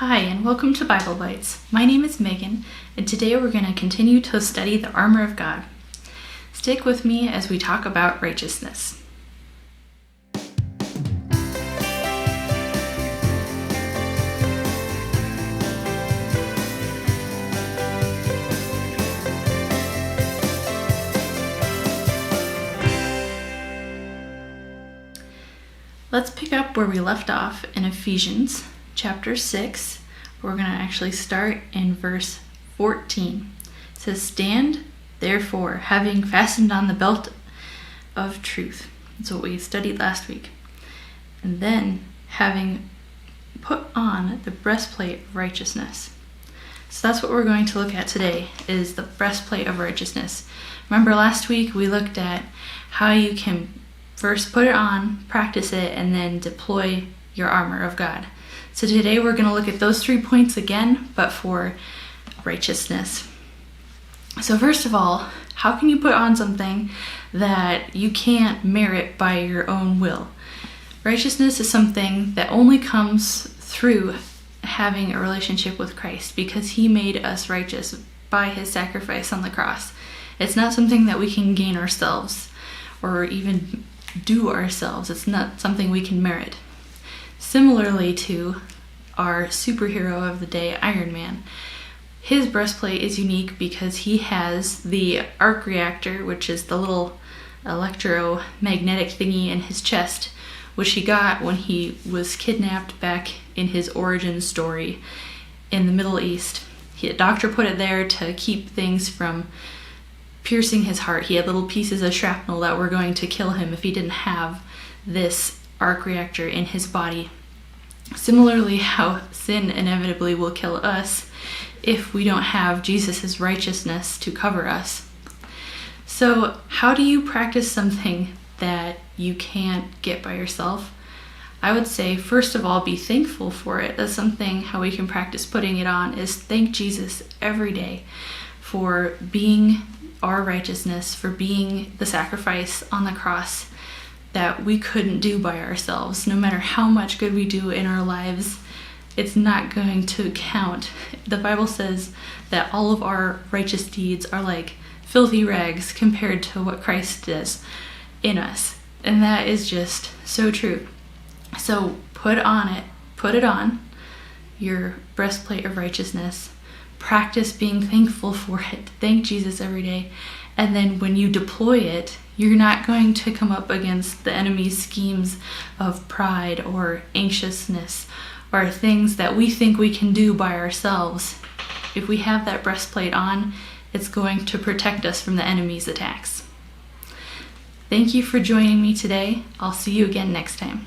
Hi, and welcome to Bible Bytes. My name is Megan, and today we're going to continue to study the armor of God. Stick with me as we talk about righteousness. Let's pick up where we left off in Ephesians chapter 6. We're going to actually start in verse 14. It says, "Stand, therefore, having fastened on the belt of truth." That's what we studied last week. And then, having put on the breastplate of righteousness. So that's what we're going to look at today, is the breastplate of righteousness. Remember last week we looked at how you can first put it on, practice it, and then deploy your armor of God. So today we're going to look at those 3 points again, but for righteousness. So first of all, how can you put on something that you can't merit by your own will? Righteousness is something that only comes through having a relationship with Christ, because He made us righteous by His sacrifice on the cross. It's not something that we can gain ourselves or even do ourselves. It's not something we can merit. Similarly to our superhero of the day, Iron Man. His breastplate is unique because he has the arc reactor, which is the little electromagnetic thingy in his chest, which he got when he was kidnapped back in his origin story in the Middle East. A doctor put it there to keep things from piercing his heart. He had little pieces of shrapnel that were going to kill him if he didn't have this arc reactor in his body. Similarly, how sin inevitably will kill us if we don't have Jesus' righteousness to cover us. So how do you practice something that you can't get by yourself? I would say, first of all, be thankful for it. That's something how we can practice putting it on, is thank Jesus every day for being our righteousness, for being the sacrifice on the cross that we couldn't do by ourselves. No matter how much good we do in our lives, it's not going to count. The Bible says that all of our righteous deeds are like filthy rags compared to what Christ does in us. And that is just so true. So put it on, your breastplate of righteousness. Practice being thankful for it. Thank Jesus every day. And then when you deploy it, you're not going to come up against the enemy's schemes of pride or anxiousness or things that we think we can do by ourselves. If we have that breastplate on, it's going to protect us from the enemy's attacks. Thank you for joining me today. I'll see you again next time.